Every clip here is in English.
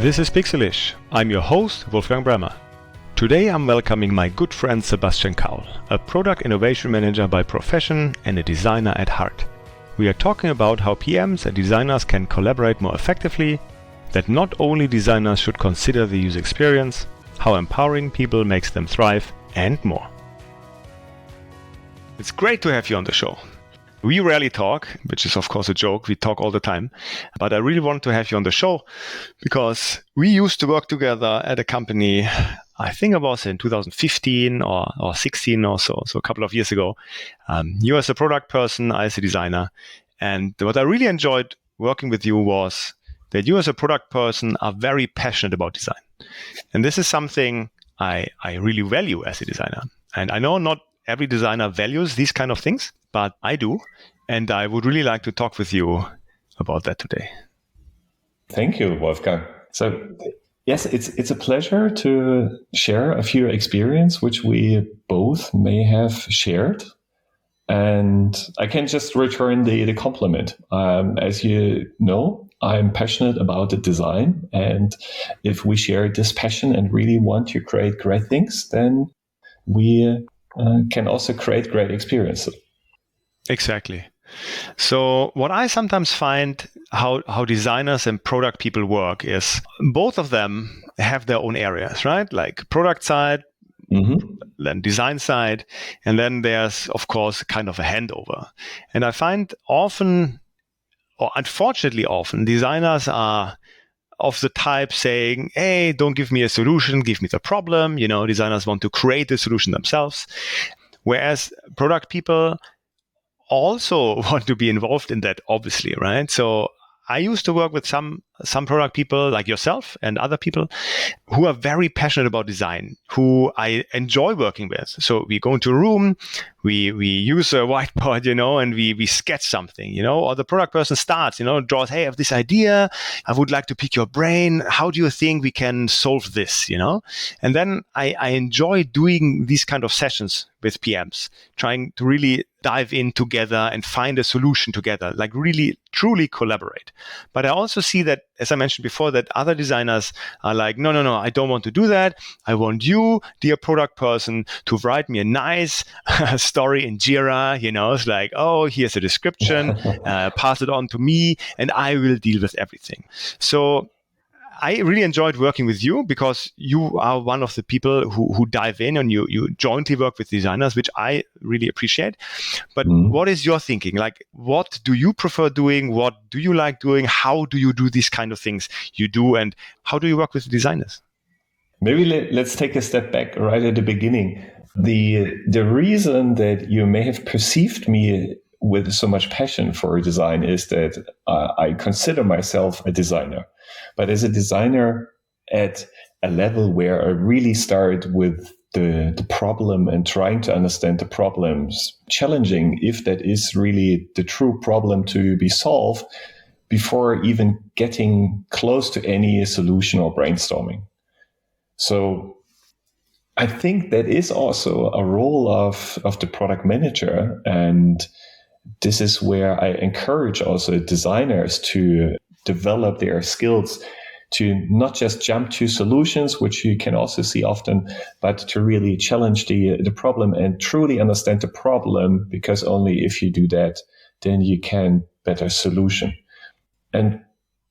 This is Pixelish. I'm your host, Wolfgang Bremer. Today I'm welcoming my good friend Sebastian Kaul, a product innovation manager by profession and a designer at heart. We are talking about how PMs and designers can collaborate more effectively, that not only designers should consider the user experience, how empowering people makes them thrive, and more. It's great to have you on the show. We rarely talk, which is of course a joke, we talk all the time, but I really want to have you on the show because we used to work together at a company, I think it was in 2015 or 16 or so a couple of years ago. You as a product person, I as a designer, and what I really enjoyed working with you was that you as a product person are very passionate about design. And this is something I really value as a designer. And I know not every designer values these kind of things, but I do. And I would really like to talk with you about that today. Thank you, Wolfgang. So yes, it's a pleasure to share a few experience which we both may have shared. And I can just return the compliment. As you know, I'm passionate about the design. And if we share this passion and really want to create great things, then we can also create great experiences. Exactly. So what I sometimes find how designers and product people work is both of them have their own areas, right? Like product side, then design side, and then there's, of course, kind of a handover. And I find often, or unfortunately often, designers are of the type saying, hey, don't give me a solution, give me the problem. You know, designers want to create the solution themselves. Whereas product people also want to be involved in that, obviously, right? So I used to work with some product people like yourself and other people who are very passionate about design, who I enjoy working with. So we go into a room, we use a whiteboard, you know, and we sketch something, you know, or the product person starts, you know, draws, hey, I have this idea. I would like to pick your brain. How do you think we can solve this, you know? And then I enjoy doing these kind of sessions with PMs, trying to really dive in together and find a solution together, like really, truly collaborate. But I also see that, as I mentioned before, that other designers are like, no, I don't want to do that. I want you, dear product person, to write me a nice story in Jira. You know, it's like, oh, here's a description, pass it on to me, and I will deal with everything. So I really enjoyed working with you because you are one of the people who dive in and you jointly work with designers, which I really appreciate. But what is your thinking? Like, what do you prefer doing? What do you like doing? How do you do these kind of things you do? And how do you work with designers? Maybe let's take a step back right at the beginning. The reason that you may have perceived me with so much passion for design is that I consider myself a designer. But as a designer at a level where I really start with the problem and trying to understand the problems, challenging if that is really the true problem to be solved before even getting close to any solution or brainstorming. So I think that is also a role of the product manager. And this is where I encourage also designers to develop their skills to not just jump to solutions, which you can also see often, but to really challenge the problem and truly understand the problem, because only if you do that, then you can better solution. And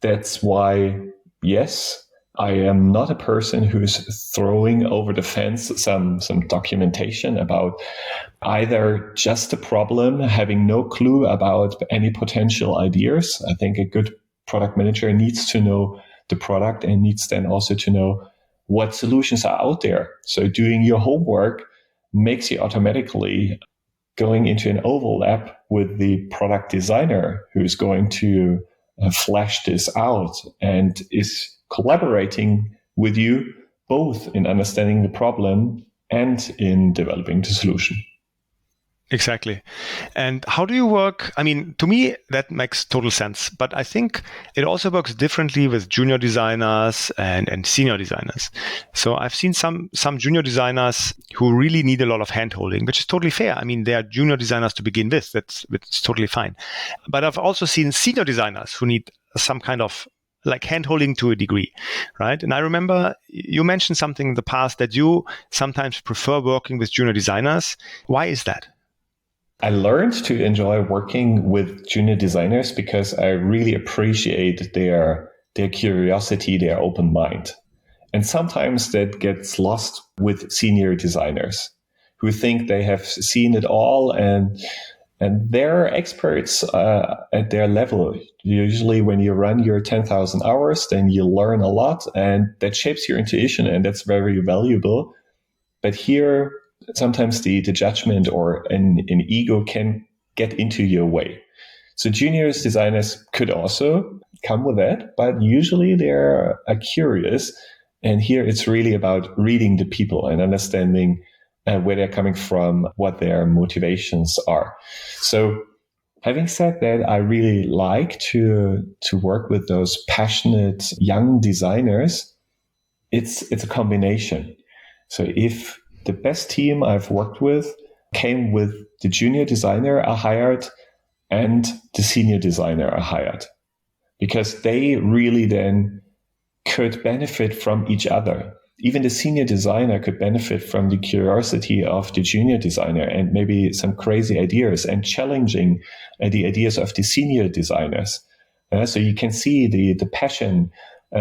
that's why, yes, I am not a person who is throwing over the fence some documentation about either just the problem, having no clue about any potential ideas. I think a good product manager needs to know the product and needs then also to know what solutions are out there. So doing your homework makes you automatically going into an overlap with the product designer who's going to flesh this out and is collaborating with you both in understanding the problem and in developing the solution. Exactly. And how do you work? I mean, to me, that makes total sense. But I think it also works differently with junior designers and senior designers. So I've seen some junior designers who really need a lot of hand-holding, which is totally fair. I mean, they are junior designers to begin with. It's totally fine. But I've also seen senior designers who need some kind of like hand-holding to a degree, right? And I remember you mentioned something in the past that you sometimes prefer working with junior designers. Why is that? I learned to enjoy working with junior designers because I really appreciate their curiosity, their open mind. And sometimes that gets lost with senior designers who think they have seen it all and they're experts at their level. Usually when you run your 10,000 hours, then you learn a lot and that shapes your intuition and that's very valuable. But here, sometimes the judgment or an ego can get into your way. So juniors designers could also come with that, but usually they're curious. And here it's really about reading the people and understanding where they're coming from, what their motivations are. So having said that, I really like to work with those passionate young designers. It's a combination. So if the best team I've worked with came with the junior designer I hired and the senior designer I hired, because they really then could benefit from each other. Even the senior designer could benefit from the curiosity of the junior designer and maybe some crazy ideas and challenging the ideas of the senior designers. So you can see the passion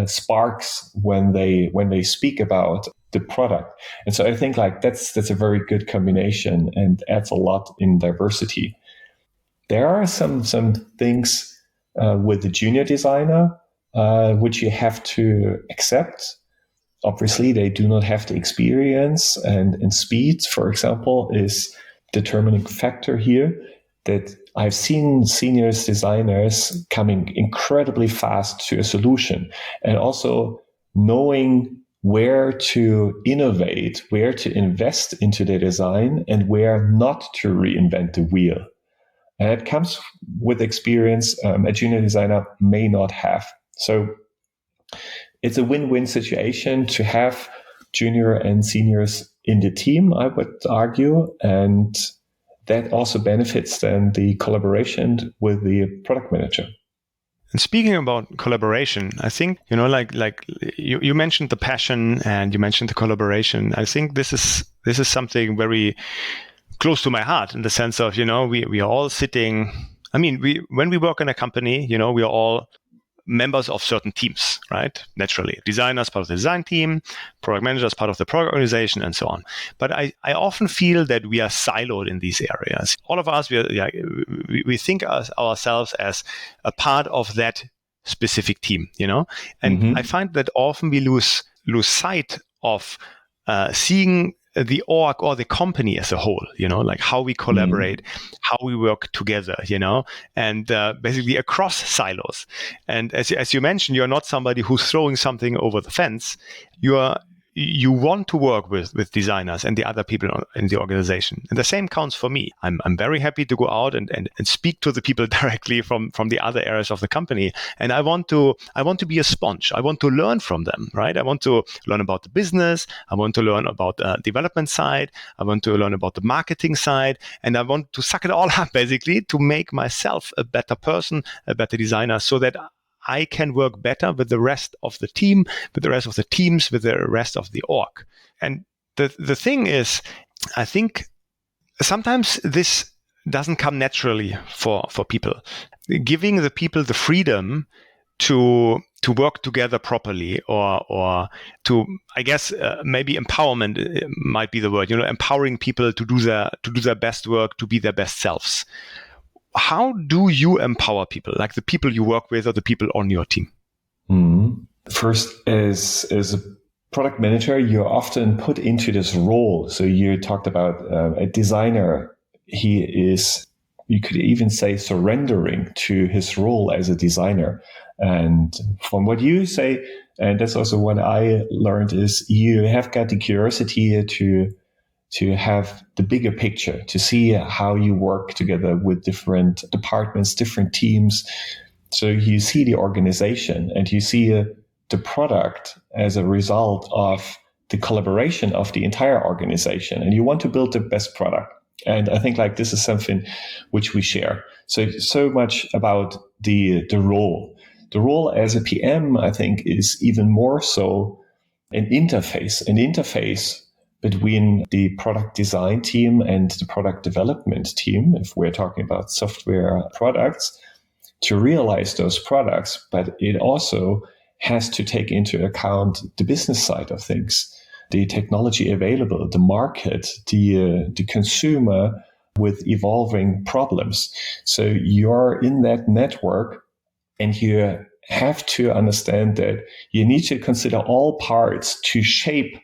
sparks when they speak about the product. And so I think like that's a very good combination and adds a lot in diversity. There are some things with the junior designer which you have to accept. Obviously, they do not have the experience, and speed, for example, is determining factor here. That I've seen seniors designers coming incredibly fast to a solution, and also knowing where to innovate, where to invest into the design, and where not to reinvent the wheel. And it comes with experience a junior designer may not have. So it's a win-win situation to have junior and seniors in the team, I would argue. And that also benefits then the collaboration with the product manager. And speaking about collaboration, I think, like you mentioned the passion and you mentioned the collaboration. I think this is something very close to my heart in the sense of, we are all sitting. I mean, when we work in a company, we are all members of certain teams, right? Naturally, designers part of the design team, product managers part of the product organization, and so on. But I often feel that we are siloed in these areas. All of us, we think of ourselves as a part of that specific team, And I find that often we lose sight of seeing the org or the company as a whole, like how we collaborate, how we work together, and basically across silos. And as you mentioned, you're not somebody who's throwing something over the fence. You want to work with designers and the other people in the organization. And the same counts for me. I'm very happy to go out and speak to the people directly from the other areas of the company. And I want to be a sponge. I want to learn from them, right? I want to learn about the business. I want to learn about the development side. I want to learn about the marketing side. And I want to suck it all up, basically, to make myself a better person, a better designer, so that I can work better with the rest of the team, with the rest of the teams, with the rest of the org. And the thing is, I think sometimes this doesn't come naturally for people. Giving the people the freedom to work together properly, or to, I guess, maybe empowerment might be the word. Empowering people to do their best work, to be their best selves. How do you empower people, like the people you work with or the people on your team? First, as a product manager, you're often put into this role. So you talked about a designer. He is, you could even say, surrendering to his role as a designer. And from what you say, and that's also what I learned, is you have got the curiosity to have the bigger picture, to see how you work together with different departments, different teams. So you see the organization and you see the product as a result of the collaboration of the entire organization, and you want to build the best product. And I think like this is something which we share. So much about the role. the role as a PM, I think, is even more so an interface between the product design team and the product development team, if we're talking about software products, to realize those products. But it also has to take into account the business side of things, the technology available, the market, the consumer with evolving problems. So you're in that network, and you have to understand that you need to consider all parts to shape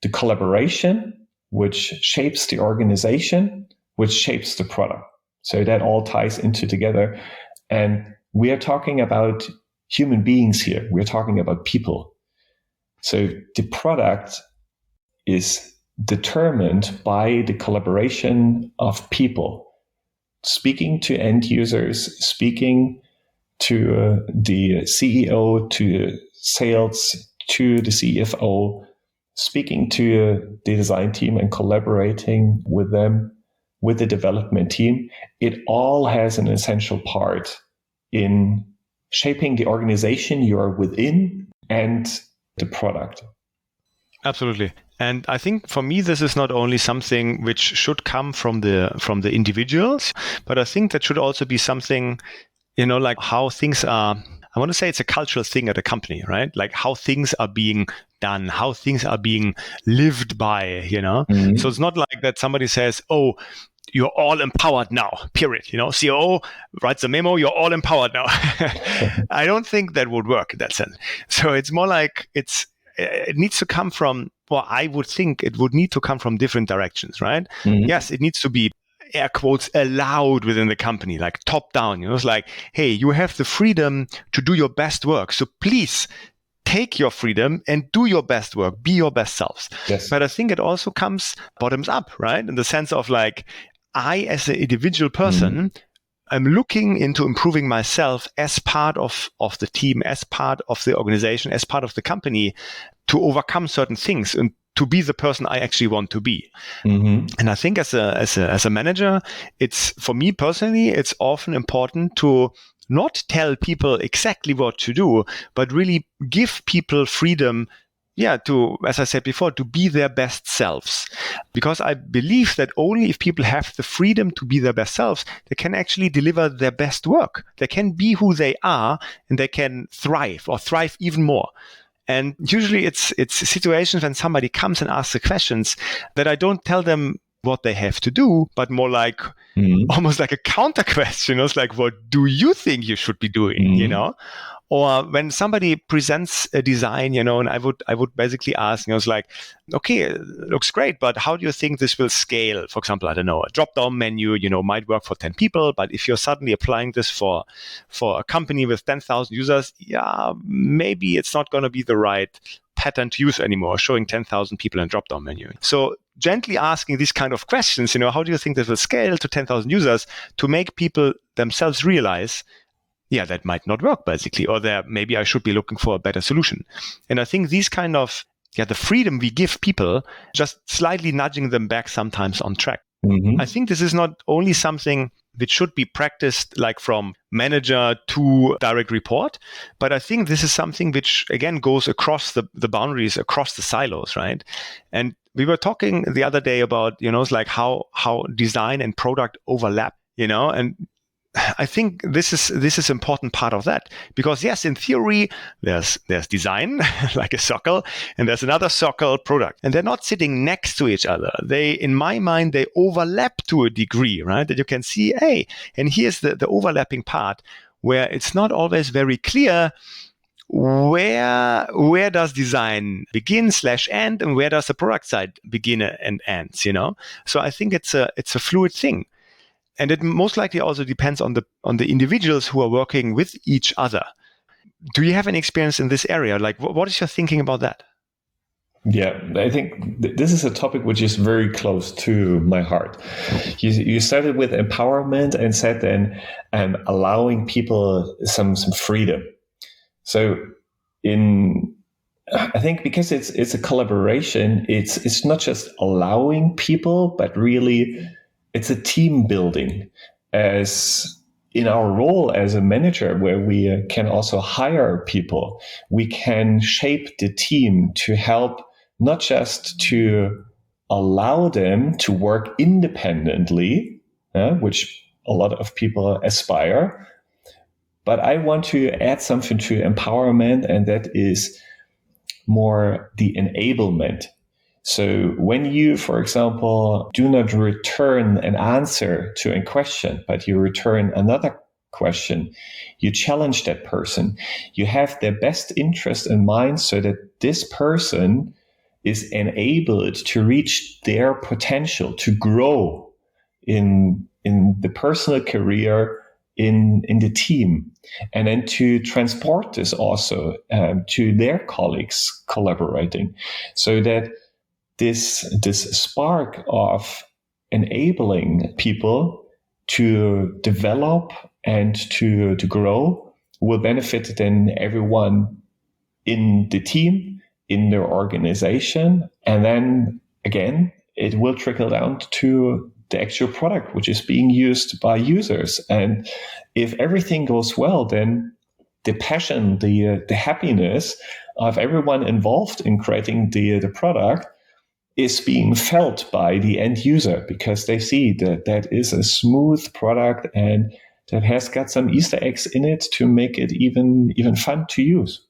the collaboration, which shapes the organization, which shapes the product. So that all ties into together. And we are talking about human beings here. We're talking about people. So the product is determined by the collaboration of people, speaking to end users, speaking to the CEO, to sales, to the CFO, speaking to the design team and collaborating with them, with the development team. It all has an essential part in shaping the organization you are within and the product. Absolutely. And I think for me, this is not only something which should come from the individuals, but I think that should also be something, like how things are. I want to say it's a cultural thing at a company, right? Like how things are being done, how things are being lived by, Mm-hmm. So it's not like that somebody says, oh, you're all empowered now, period. COO writes a memo, you're all empowered now. I don't think that would work in that sense. So it's more like it needs to come from, well, I would think it would need to come from different directions, right? Mm-hmm. Yes, it needs to be air quotes allowed within the company, like top down. It's like, hey, you have the freedom to do your best work. So please take your freedom and do your best work, be your best selves. Yes. But I think it also comes bottoms up, right? In the sense of like, I, as an individual person, I'm looking into improving myself as part of the team, as part of the organization, as part of the company to overcome certain things and to be the person I actually want to be. Mm-hmm. And I think as a manager, it's, for me personally, it's often important to not tell people exactly what to do, but really give people freedom, to, as I said before, to be their best selves. Because I believe that only if people have the freedom to be their best selves, they can actually deliver their best work. They can be who they are, and they can thrive even more. And usually it's situations when somebody comes and asks the questions that I don't tell them what they have to do, but more like almost like a counter question. It's like, what do you think you should be doing? Or when somebody presents a design, and I would basically ask, it's like, okay, it looks great, but how do you think this will scale? For example, I don't know, a drop-down menu, might work for 10 people, but if you're suddenly applying this for a company with 10,000 users, maybe it's not going to be the right pattern to use anymore, showing 10,000 people in drop-down menu. So gently asking these kind of questions, how do you think this will scale to 10,000 users, to make people themselves realize, that might not work basically, or maybe I should be looking for a better solution. And I think these kind of, the freedom we give people, just slightly nudging them back sometimes on track. Mm-hmm. I think this is not only something which should be practiced like from manager to direct report, but I think this is something which again goes across the boundaries, across the silos, right? And we were talking the other day about, it's like how design and product overlap, and I think this is important part of that, because yes, in theory, there's design like a circle, and there's another circle, product, and they're not sitting next to each other. They, in my mind, they overlap to a degree, right? That you can see, hey, and here's the overlapping part where it's not always very clear where does design begin / end, and where does the product side begin and ends. So I think it's a fluid thing. And it most likely also depends on the individuals who are working with each other. Do you have any experience in this area? Like, what is your thinking about that? Yeah, I think this is a topic which is very close to my heart. You started with empowerment and said then allowing people some freedom. So I think because it's a collaboration, it's not just allowing people, but really it's a team building, as in our role as a manager, where we can also hire people, we can shape the team to help not just to allow them to work independently, which a lot of people aspire. But I want to add something to empowerment, and that is more the enablement. So when you, for example, do not return an answer to a question, but you return another question, you challenge that person. You have their best interest in mind so that this person is enabled to reach their potential, to grow in the personal career, in the team, and then to transport this also to their colleagues collaborating, so that this spark of enabling people to develop and to grow will benefit then everyone in the team, in their organization, and then again it will trickle down to the actual product which is being used by users. And if everything goes well, then the passion, the happiness of everyone involved in creating the product is being felt by the end user, because they see that that is a smooth product and that has got some Easter eggs in it to make it even fun to use.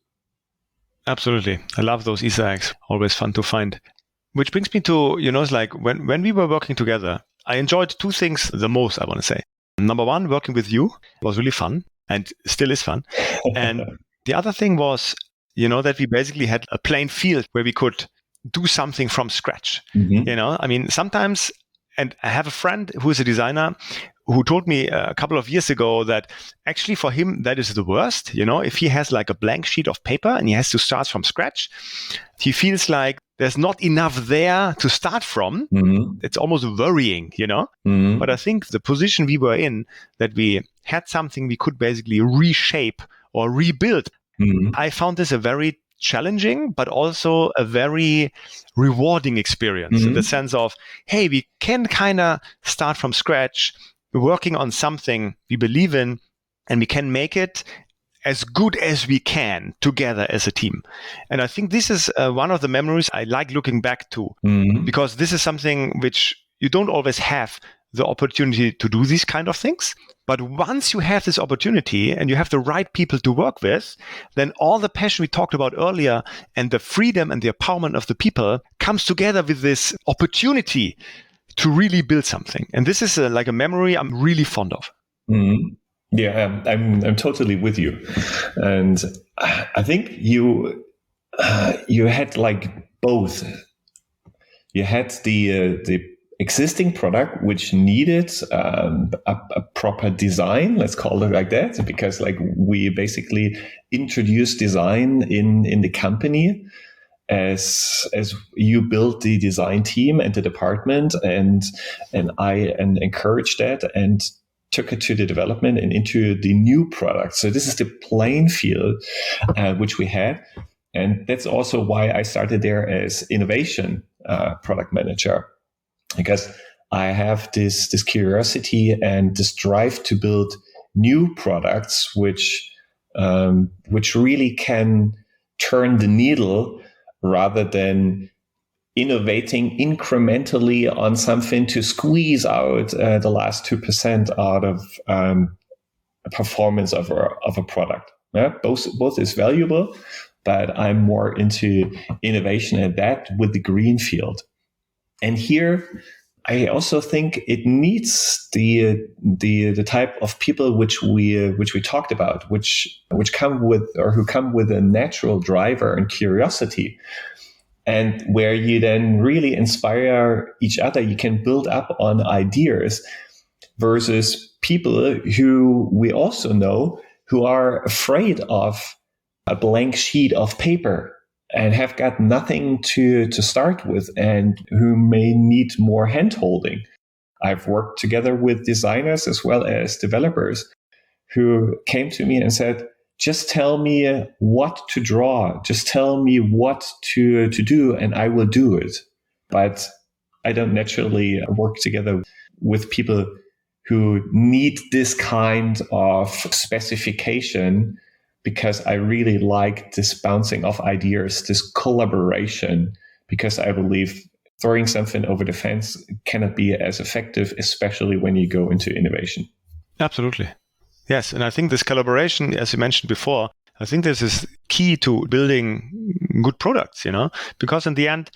Absolutely. I love those Easter eggs. Always fun to find. Which brings me to, it's like when we were working together, I enjoyed two things the most, I want to say. Number one, working with you was really fun and still is fun. And the other thing was, that we basically had a plain field where we could do something from scratch. Mm-hmm. Sometimes, and I have a friend who is a designer who told me a couple of years ago that actually for him, that is the worst. If he has like a blank sheet of paper and he has to start from scratch, he feels like there's not enough there to start from. Mm-hmm. It's almost worrying, Mm-hmm. But I think the position we were in, that we had something we could basically reshape or rebuild. Mm-hmm. I found this a very challenging, but also a very rewarding experience in the sense of, hey, we can kind of start from scratch, working on something we believe in, and we can make it as good as we can together as a team. And I think this is one of the memories I like looking back to, because this is something which you don't always have the opportunity to do these kind of things. But once you have this opportunity and you have the right people to work with, then all the passion we talked about earlier and the freedom and the empowerment of the people comes together with this opportunity to really build something. And this is like a memory I'm really fond of. Mm-hmm. Yeah, I'm totally with you, and I think you had like both. You had the existing product which needed a proper design, let's call it like that, because like we basically introduced design in the company as you built the design team and the department, and I encouraged that and took it to the development and into the new product. So this is the playing field which we had. And that's also why I started there as innovation product manager, because I have this curiosity and this drive to build new products which really can turn the needle, rather than innovating incrementally on something to squeeze out the last 2% out of performance of a product. Yeah? Both is valuable, but I'm more into innovation and that with the green field. And here, I also think it needs the type of people which we talked about, which come with, or who come with a natural driver and curiosity, and where you then really inspire each other. You can build up on ideas, versus people who we also know who are afraid of a blank sheet of paper and have got nothing to start with, and who may need more hand-holding. I've worked together with designers as well as developers who came to me and said, just tell me what to draw, just tell me what to do, and I will do it. But I don't naturally work together with people who need this kind of specification because I really like this bouncing of ideas, this collaboration, because I believe throwing something over the fence cannot be as effective, especially when you go into innovation. Absolutely. Yes. And I think this collaboration, as you mentioned before, I think this is key to building good products, because in the end,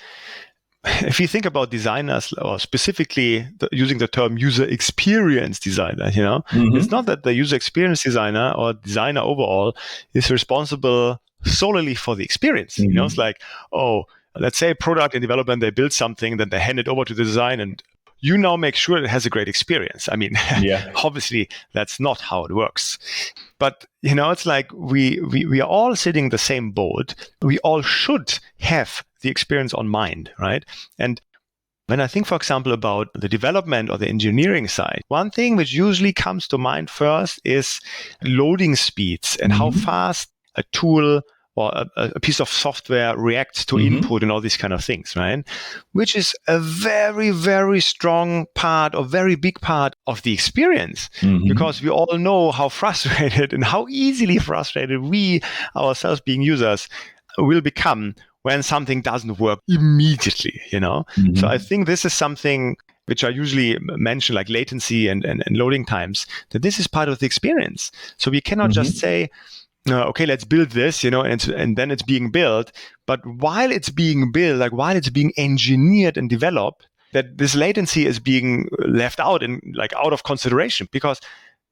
if you think about designers, or specifically using the term user experience designer, it's not that the user experience designer or designer overall is responsible solely for the experience. It's like, let's say product and development, they build something, then they hand it over to the design, and you now make sure it has a great experience. I mean, obviously that's not how it works. But, it's like we are all sitting in the same boat. We all should have the experience on mind, right? And when I think, for example, about the development or the engineering side, one thing which usually comes to mind first is loading speeds and how fast a tool or a piece of software reacts to input and all these kind of things, right? Which is a very, very strong part or very big part of the experience, because we all know how frustrated and how easily frustrated we ourselves being users will become when something doesn't work immediately, So I think this is something which I usually mention, like latency and loading times, that this is part of the experience. So we cannot just say, okay, let's build this, and then it's being built. But while it's being built, like while it's being engineered and developed, that this latency is being left out and like out of consideration, because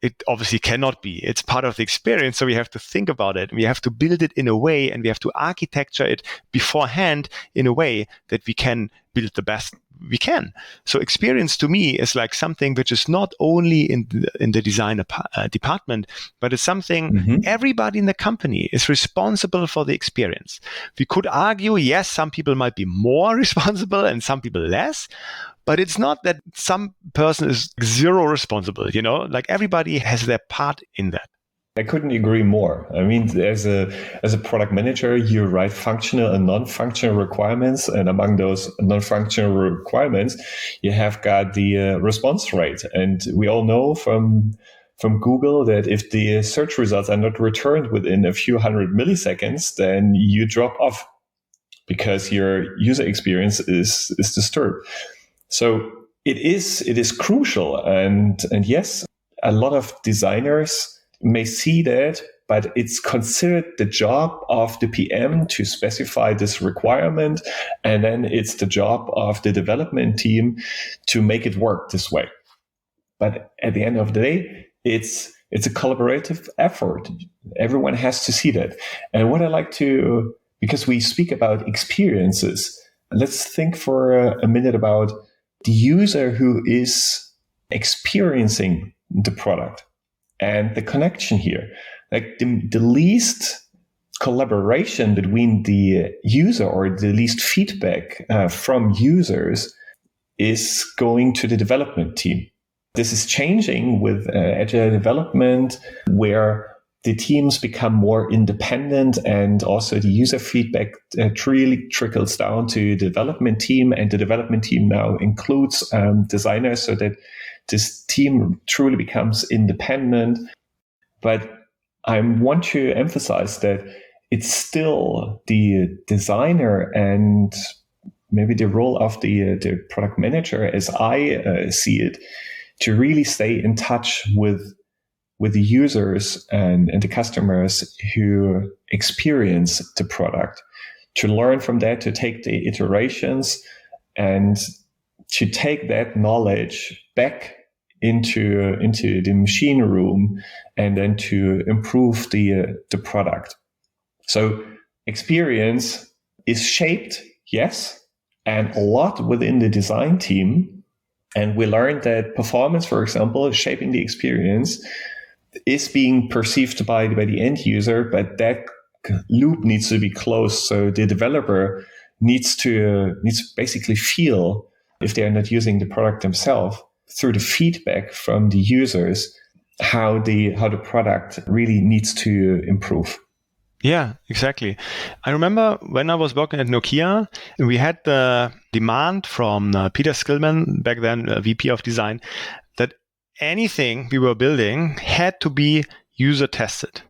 it obviously cannot be. It's part of the experience. So we have to think about it. We have to build it in a way, and we have to architecture it beforehand in a way that we can build the best we can. So experience to me is like something which is not only in the design department, but it's something everybody in the company is responsible for the experience. We could argue, yes, some people might be more responsible and some people less, but it's not that some person is zero responsible, like everybody has their part in that. I couldn't agree more. I mean, as a product manager, you write functional and non-functional requirements, and among those non-functional requirements, you have got the response rate. And we all know from Google that if the search results are not returned within a few hundred milliseconds, then you drop off because your user experience is disturbed. So it is crucial, and yes, a lot of designers may see that, but it's considered the job of the PM to specify this requirement, and then it's the job of the development team to make it work this way. But at the end of the day, it's a collaborative effort. Everyone has to see that. And what I like to, because we speak about experiences, let's think for a minute about the user who is experiencing the product. And the connection here, like the least collaboration between the user or the least feedback from users is going to the development team. This is changing with agile development, where the teams become more independent, and also the user feedback truly trickles down to the development team, and the development team now includes designers, so that this team truly becomes independent. But I want to emphasize that it's still the designer and maybe the role of the product manager, as I see it, to really stay in touch with the users and the customers who experience the product, to learn from that, to take the iterations and to take that knowledge back into the machine room, and then to improve the product. So experience is shaped, yes, and a lot within the design team. And we learned that performance, for example, shaping the experience, is being perceived by the end user, but that loop needs to be closed. So the developer needs to basically feel, if they are not using the product themselves, through the feedback from the users, how the product really needs to improve. Yeah, exactly. I remember when I was working at Nokia, we had the demand from Peter Skillman, back then VP of design, that anything we were building had to be user tested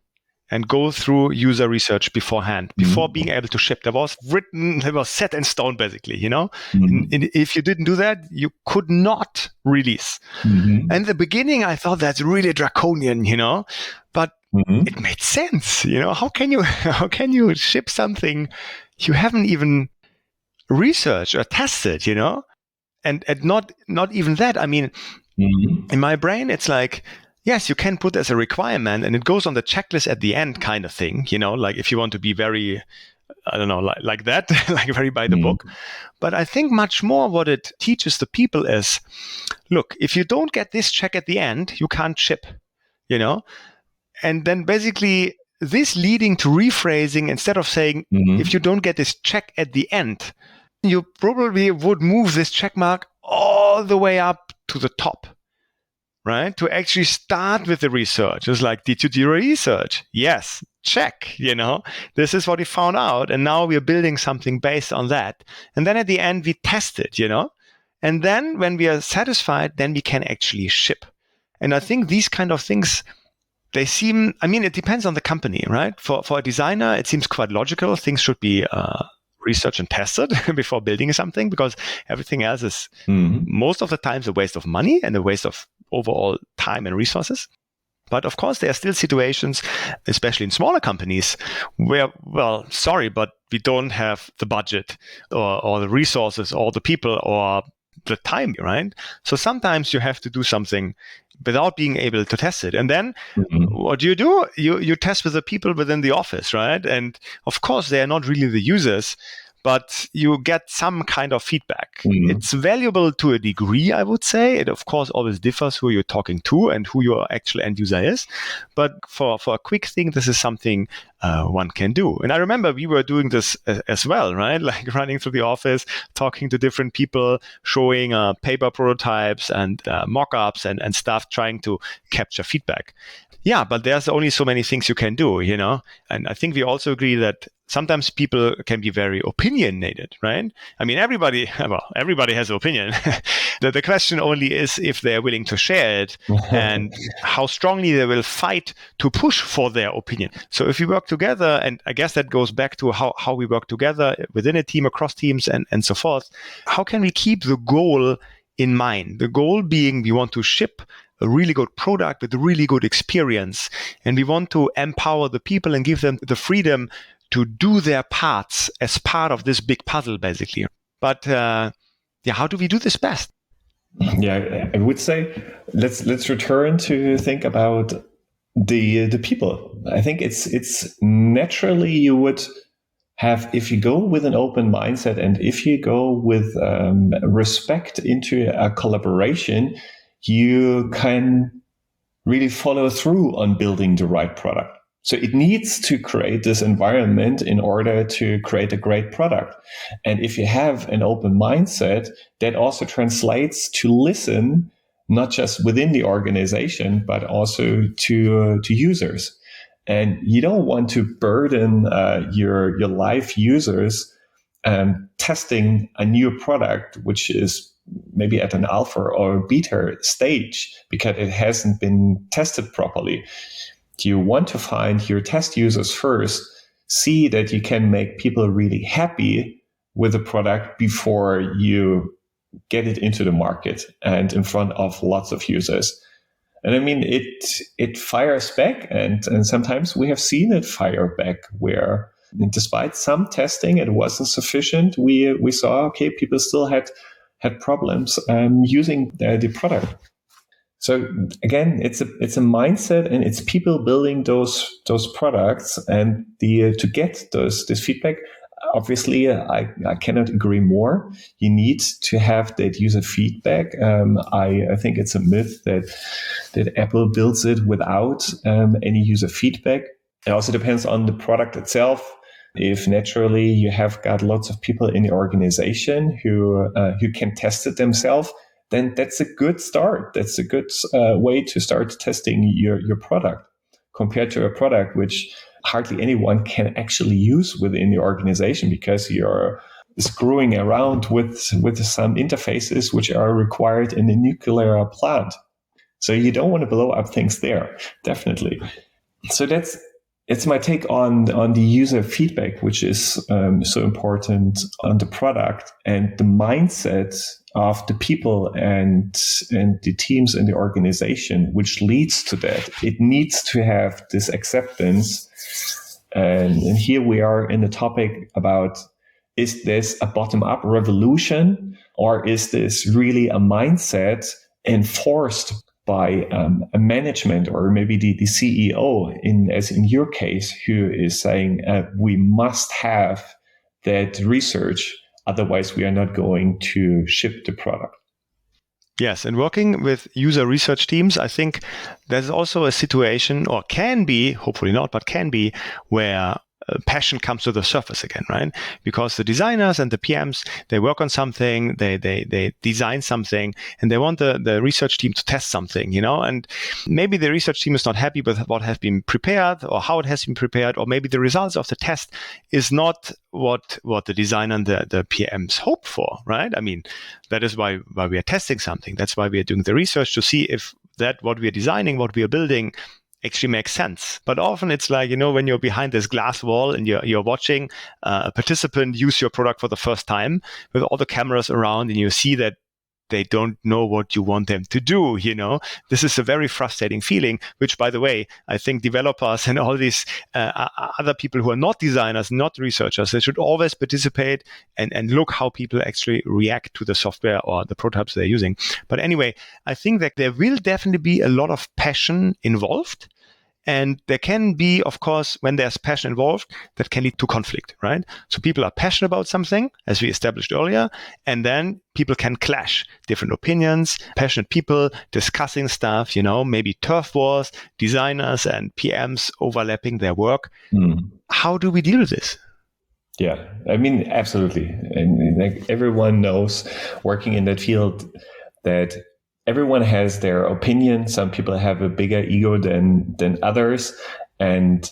and go through user research beforehand, before being able to ship. That was written, it was set in stone, basically, you know? And if you didn't do that, you could not release. And in the beginning, I thought that's really draconian, you know? But it made sense, you know? How can you ship something you haven't even researched or tested, you know? And not even that. I mean, in my brain, it's like, yes, you can put as a requirement and it goes on the checklist at the end kind of thing, you know, like if you want to be very, I don't know, like that, like very by the book. But I think much more what it teaches the people is, look, if you don't get this check at the end, you can't ship, you know? And then basically this leading to rephrasing, instead of saying, if you don't get this check at the end, you probably would move this check mark all the way up to the top, right? To actually start with the research. It's like, did you do research? Yes, check, you know, this is what we found out. And now we're building something based on that. And then at the end, we test it, you know, and then when we are satisfied, then we can actually ship. And I think these kind of things, they seem, I mean, it depends on the company, right? For a designer, it seems quite logical. Things should be researched and tested before building something, because everything else is most of the times a waste of money and a waste of overall time and resources. But of course, there are still situations, especially in smaller companies, where, well, sorry, but we don't have the budget or the resources or the people or the time, right? So sometimes you have to do something without being able to test it. And then what do? You test with the people within the office, right? And of course, they are not really the users, but you get some kind of feedback. It's valuable to a degree, I would say. It, of course, always differs who you're talking to and who your actual end user is. But for a quick thing, this is something one can do. And I remember we were doing this as well, right? Like running through the office, talking to different people, showing paper prototypes and mock-ups and stuff, trying to capture feedback. Yeah, but there's only so many things you can do, you know? And I think we also agree that sometimes people can be very opinionated, right? I mean, everybody has an opinion. The question only is if they're willing to share it and how strongly they will fight to push for their opinion. So if we work together, and I guess that goes back to how we work together within a team, across teams, and so forth, how can we keep the goal in mind? The goal being we want to ship a really good product with a really good experience. And we want to empower the people and give them the freedom to do their parts as part of this big puzzle, basically. But how do we do this best? Yeah, I would say let's return to think about the people. I think it's naturally you would have, if you go with an open mindset and if you go with respect into a collaboration, you can really follow through on building the right product. So it needs to create this environment in order to create a great product. And if you have an open mindset, that also translates to listen, not just within the organization, but also to users. And you don't want to burden your live users testing a new product, which is maybe at an alpha or beta stage, because it hasn't been tested properly. You want to find your test users first, see that you can make people really happy with the product before you get it into the market and in front of lots of users. And I mean, it fires back, and sometimes we have seen it fire back where, despite some testing, it wasn't sufficient. We saw, okay, people still had problems using the product. So again, it's a mindset, and it's people building those products, and to get this feedback. Obviously, I cannot agree more. You need to have that user feedback. I think it's a myth that Apple builds it without any user feedback. It also depends on the product itself. If naturally you have got lots of people in the organization who can test it themselves, then that's a good start. That's a good way to start testing your product, compared to a product which hardly anyone can actually use within the organization, because you're screwing around with some interfaces which are required in a nuclear plant. So you don't want to blow up things there, definitely. So it's my take on the user feedback, which is so important on the product and the mindset of the people and the teams in the organization, which leads to that. It needs to have this acceptance. And here we are in the topic about, is this a bottom-up revolution, or is this really a mindset enforced by a management or maybe the CEO, as in your case, who is saying we must have that research, otherwise we are not going to ship the product. Yes, and working with user research teams, I think there's also a situation, or can be, hopefully not, but can be, where passion comes to the surface again, right? Because the designers and the PMs, they work on something, they design something, and they want the research team to test something, and maybe the research team is not happy with what has been prepared or how it has been prepared, or maybe the results of the test is not what the designer and the PMs hope for, right? I mean, that is why we are testing something. That's why we are doing the research, to see if that what we are designing, what we are building, actually makes sense. But often it's like, when you're behind this glass wall and you're watching a participant use your product for the first time with all the cameras around, and you see that they don't know what you want them to do. This is a very frustrating feeling, which, by the way, I think developers and all these other people who are not designers, not researchers, they should always participate and look how people actually react to the software or the prototypes they're using. But anyway, I think that there will definitely be a lot of passion involved. And there can be, of course, when there's passion involved, that can lead to conflict, right? So people are passionate about something, as we established earlier, and then people can clash. Different opinions, passionate people discussing stuff, maybe turf wars, designers and PMs overlapping their work. How do we deal with this? Yeah, I mean, absolutely. And everyone knows, working in that field, that everyone has their opinion. Some people have a bigger ego than others, and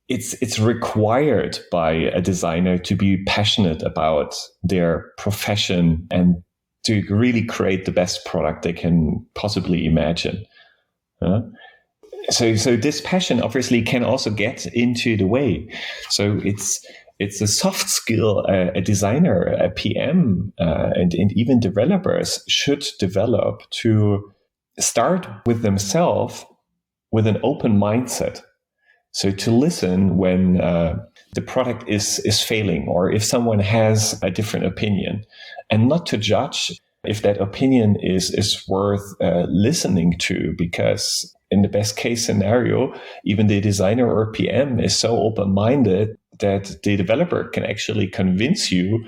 it's required by a designer to be passionate about their profession and to really create the best product they can possibly imagine. So this passion obviously can also get into the way. So it's a soft skill a designer, a PM, and even developers should develop, to start with themselves with an open mindset. So to listen when the product is failing, or if someone has a different opinion, and not to judge if that opinion is worth listening to, because in the best case scenario, even the designer or PM is so open-minded that the developer can actually convince you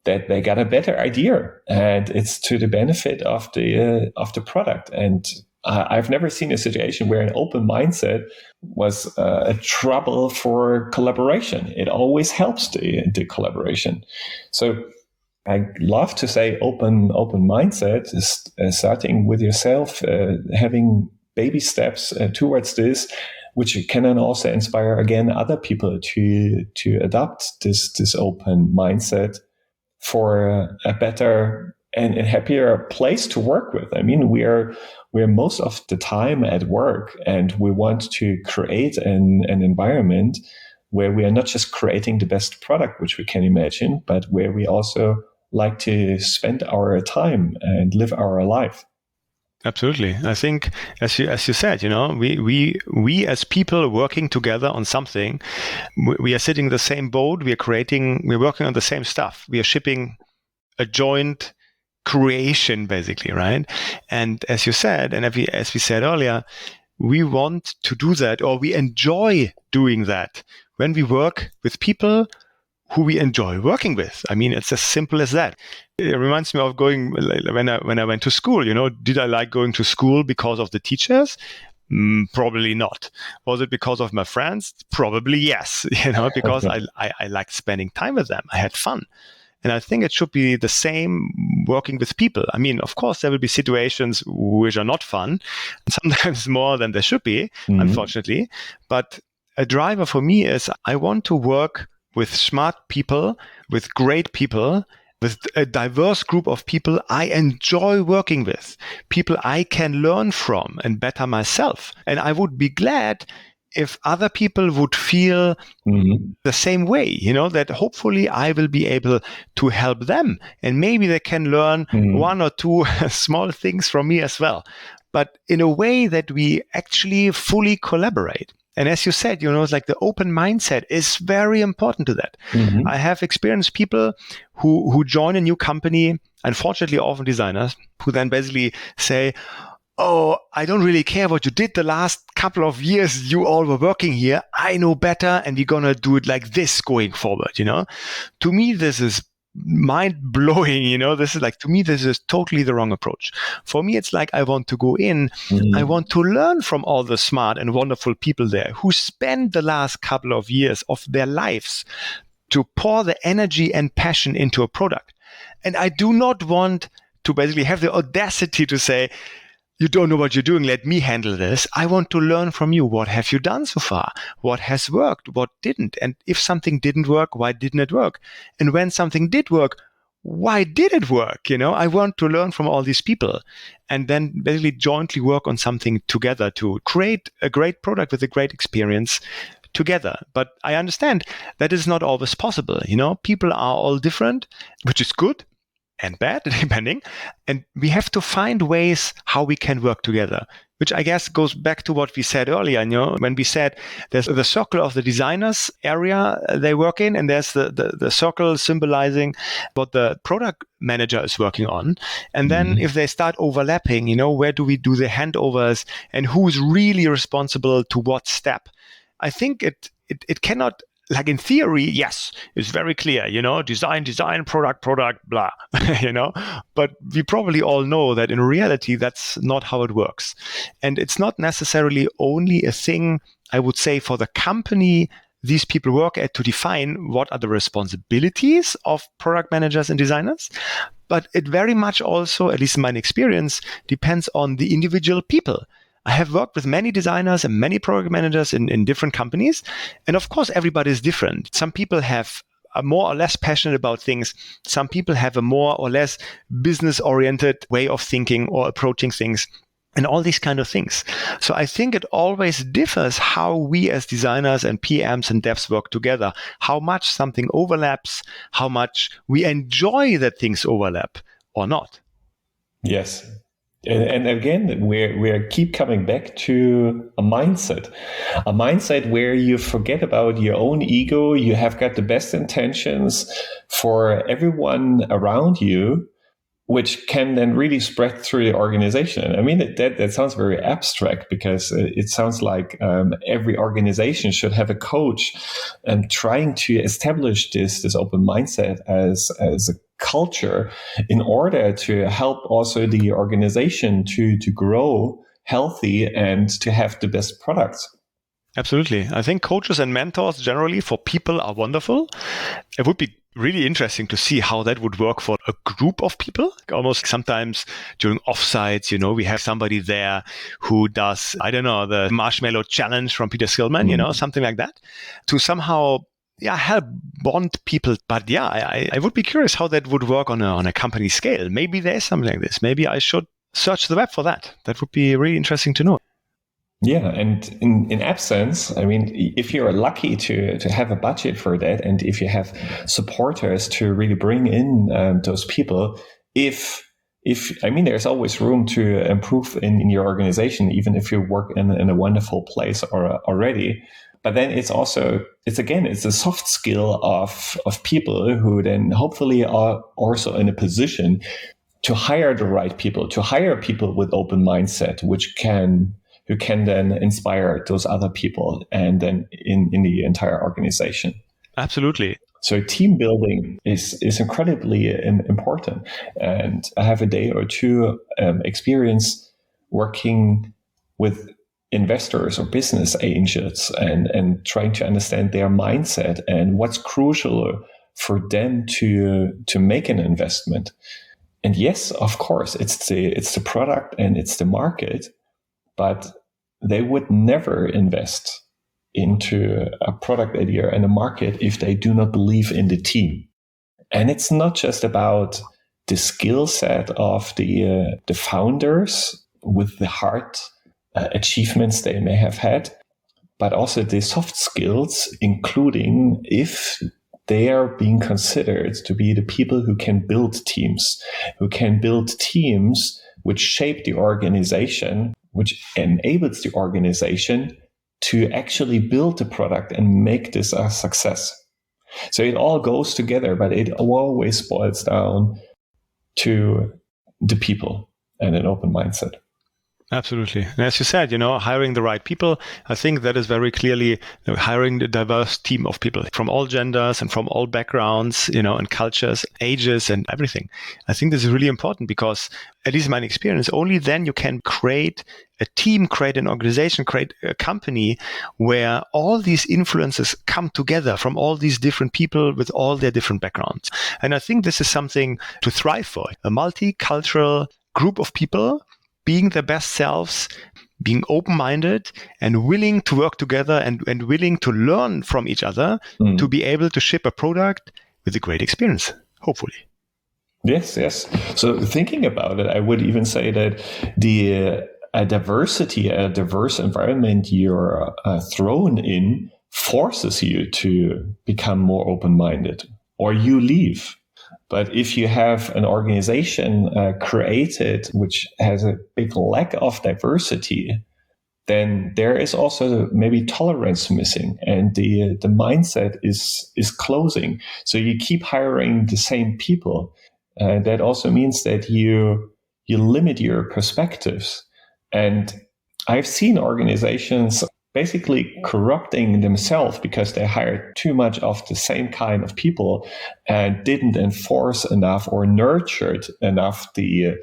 that they got a better idea, and it's to the benefit of the product. And I've never seen a situation where an open mindset was a trouble for collaboration. It always helps the collaboration. So I love to say open mindset is starting with yourself, having baby steps towards this, which can then also inspire again other people to adopt this open mindset for a better and happier place to work with. I mean, we're most of the time at work, and we want to create an environment where we are not just creating the best product which we can imagine, but where we also like to spend our time and live our life. Absolutely. I think, as you said, we as people working together on something, we are sitting in the same boat. We're working on the same stuff. We are shipping a joint creation, basically, right? And as you said, and as we said earlier, we want to do that, or we enjoy doing that when we work with people who we enjoy working with. I mean, it's as simple as that. It reminds me of going, when I went to school, did I like going to school because of the teachers? Probably not. Was it because of my friends? Probably yes, because I liked spending time with them. I had fun. And I think it should be the same working with people. I mean, of course, there will be situations which are not fun, sometimes more than they should be, unfortunately. But a driver for me is I want to work with smart people, with great people, with a diverse group of people I enjoy working with, people I can learn from and better myself. And I would be glad if other people would feel the same way, that hopefully I will be able to help them, and maybe they can learn one or two small things from me as well, but in a way that we actually fully collaborate. And as you said, it's like the open mindset is very important to that. I have experienced people who join a new company, unfortunately often designers, who then basically say, oh, I don't really care what you did the last couple of years you all were working here. I know better, and we're going to do it like this going forward, To me, this is mind blowing, This is like, to me, this is totally the wrong approach. For me, it's like, I want to go in, I want to learn from all the smart and wonderful people there who spend the last couple of years of their lives to pour the energy and passion into a product. And I do not want to basically have the audacity to say, you don't know what you're doing, let me handle this. I want to learn from you. What have you done so far? What has worked? What didn't? And if something didn't work, why didn't it work? And when something did work, why did it work? I want to learn from all these people and then basically jointly work on something together to create a great product with a great experience together. But I understand that is not always possible. People are all different, which is good and bad, depending. And we have to find ways how we can work together, which I guess goes back to what we said earlier, when we said there's the circle of the designers area they work in, and there's the circle symbolizing what the product manager is working on. And then if they start overlapping, where do we do the handovers and who's really responsible to what step? I think it cannot, like in theory, yes, it's very clear, design, product, blah, but we probably all know that in reality, that's not how it works. And it's not necessarily only a thing, I would say, for the company these people work at to define what are the responsibilities of product managers and designers. But it very much also, at least in my experience, depends on the individual people. I have worked with many designers and many product managers in different companies. And of course, everybody is different. Some people have are more or less passionate about things. Some people have a more or less business-oriented way of thinking or approaching things, and all these kind of things. So I think it always differs how we as designers and PMs and devs work together, how much something overlaps, how much we enjoy that things overlap or not. Yes. And again, we keep coming back to a mindset where you forget about your own ego. You have got the best intentions for everyone around you, which can then really spread through the organization. I mean, that sounds very abstract because it sounds like every organization should have a coach trying to establish this open mindset as a culture in order to help also the organization to grow healthy and to have the best products. Absolutely. I think coaches and mentors generally for people are wonderful. It would be really interesting to see how that would work for a group of people. Almost sometimes during offsites, we have somebody there who does, I don't know, the marshmallow challenge from Peter Skillman, something like that, to somehow help bond people. But I would be curious how that would work on a company scale. Maybe there's something like this. Maybe I should search the web for that. That would be really interesting to know. Yeah, and in absence, I mean, if you're lucky to have a budget for that, and if you have supporters to really bring in those people, if I mean, there's always room to improve in your organization, even if you work in a wonderful place already. But then it's a soft skill of people who then hopefully are also in a position to hire the right people, to hire people with open mindset, who can then inspire those other people and then in the entire organization. Absolutely. So team building is incredibly important. And I have a day or two experience working with investors or business angels and trying to understand their mindset and what's crucial for them to make an investment. And yes, of course, it's the product and it's the market, but they would never invest into a product idea and a market if they do not believe in the team. And it's not just about the skill set of the founders with the hard achievements they may have had, but also the soft skills, including if they are being considered to be the people who can build teams which shape the organization, which enables the organization to actually build the product and make this a success. So it all goes together, but it always boils down to the people and an open mindset. Absolutely. And as you said, hiring the right people, I think that is very clearly hiring the diverse team of people from all genders and from all backgrounds, and cultures, ages and everything. I think this is really important because, at least in my experience, only then you can create a team, create an organization, create a company where all these influences come together from all these different people with all their different backgrounds. And I think this is something to thrive for, a multicultural group of people being their best selves, being open-minded and willing to work together and willing to learn from each other to be able to ship a product with a great experience, hopefully. Yes. So thinking about it, I would even say that a diverse environment you're thrown in forces you to become more open-minded, or you leave. But if you have an organization created which has a big lack of diversity, then there is also maybe tolerance missing, and the mindset is closing. So you keep hiring the same people. That also means that you limit your perspectives. And I've seen organizations basically corrupting themselves because they hired too much of the same kind of people and didn't enforce enough or nurtured enough the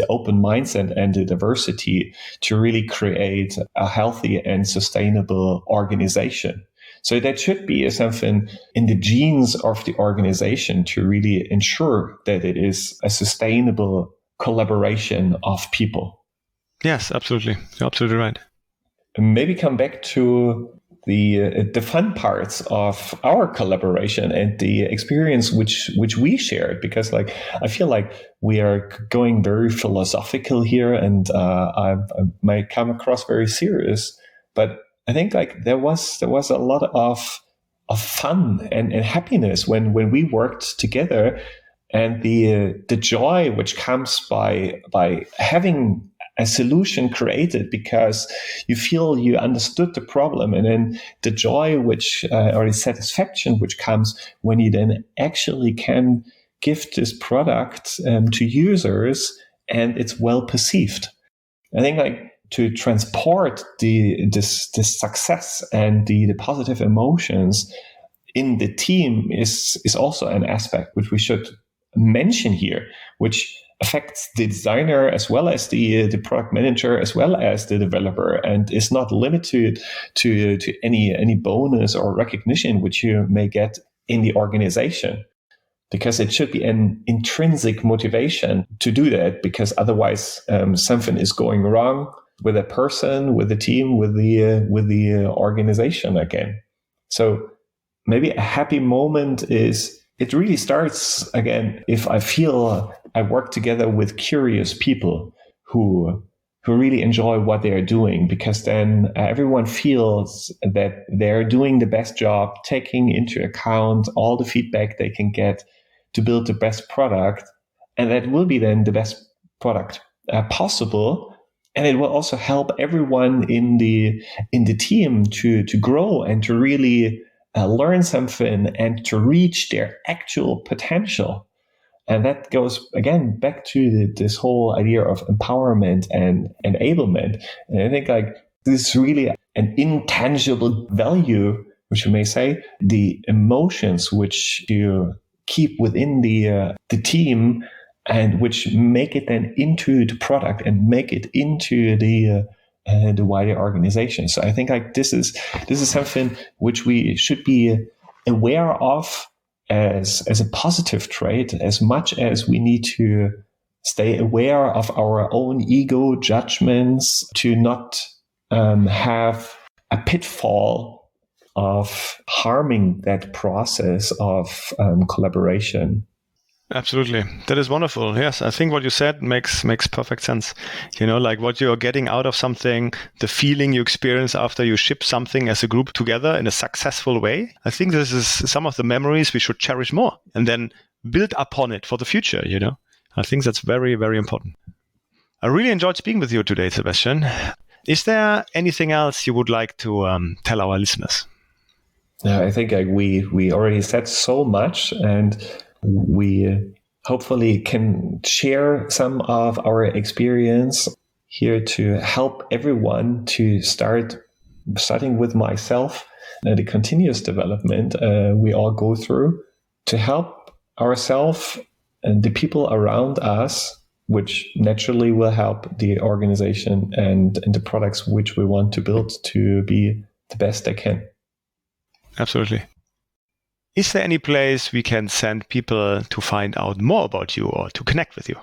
open mindset and the diversity to really create a healthy and sustainable organization. So that should be something in the genes of the organization to really ensure that it is a sustainable collaboration of people. Yes, absolutely. You're absolutely right. Maybe come back to the fun parts of our collaboration and the experience which we shared, because I feel like we are going very philosophical here, and I might come across very serious, but I think there was a lot of fun and happiness when we worked together, and the joy which comes by having a solution created because you feel you understood the problem, and then the joy or the satisfaction which comes when you then actually can give this product to users and it's well perceived. I think to transport this success and the positive emotions in the team is also an aspect which we should mention here, which affects the designer as well as the product manager as well as the developer, and is not limited to any bonus or recognition which you may get in the organization, because it should be an intrinsic motivation to do that, because otherwise something is going wrong with a person, with the team, with the organization again. So maybe a happy moment is, it really starts again if I feel I work together with curious people who really enjoy what they are doing, because then everyone feels that they're doing the best job, taking into account all the feedback they can get to build the best product, and that will be then the best product possible. And it will also help everyone in the team to grow and to really learn something and to reach their actual potential. And that goes again back to this whole idea of empowerment and enablement. And I think this is really an intangible value, which you may say, the emotions which you keep within the team, and which make it then into the product and make it into the wider organization. So I think this is something which we should be aware of as a positive trait, as much as we need to stay aware of our own ego judgments, to not have a pitfall of harming that process of collaboration. Absolutely. That is wonderful. Yes, I think what you said makes perfect sense. Like what you're getting out of something, the feeling you experience after you ship something as a group together in a successful way. I think this is some of the memories we should cherish more and then build upon it for the future, I think that's very, very important. I really enjoyed speaking with you today, Sebastian. Is there anything else you would like to tell our listeners? I think we already said so much, and we hopefully can share some of our experience here to help everyone to starting with myself, the continuous development we all go through to help ourselves and the people around us, which naturally will help the organization and the products which we want to build to be the best they can. Absolutely. Is there any place we can send people to find out more about you or to connect with you?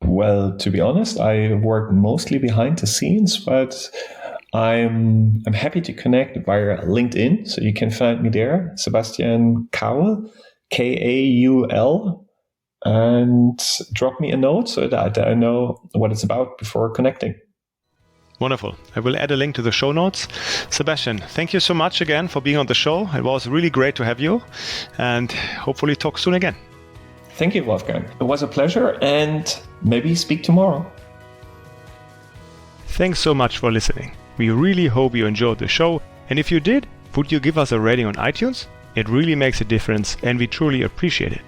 Well, to be honest, I work mostly behind the scenes, but I'm happy to connect via LinkedIn. So you can find me there, Sebastian Kaul, Kaul, and drop me a note so that I know what it's about before connecting. Wonderful. I will add a link to the show notes. Sebastian, thank you so much again for being on the show. It was really great to have you and hopefully talk soon again. Thank you, Wolfgang. It was a pleasure and maybe speak tomorrow. Thanks so much for listening. We really hope you enjoyed the show. And if you did, would you give us a rating on iTunes? It really makes a difference and we truly appreciate it.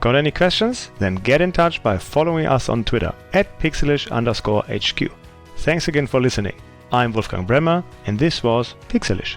Got any questions? Then get in touch by following us on Twitter @Pixelish_HQ. Thanks again for listening. I'm Wolfgang Bremer, and this was Pixelish.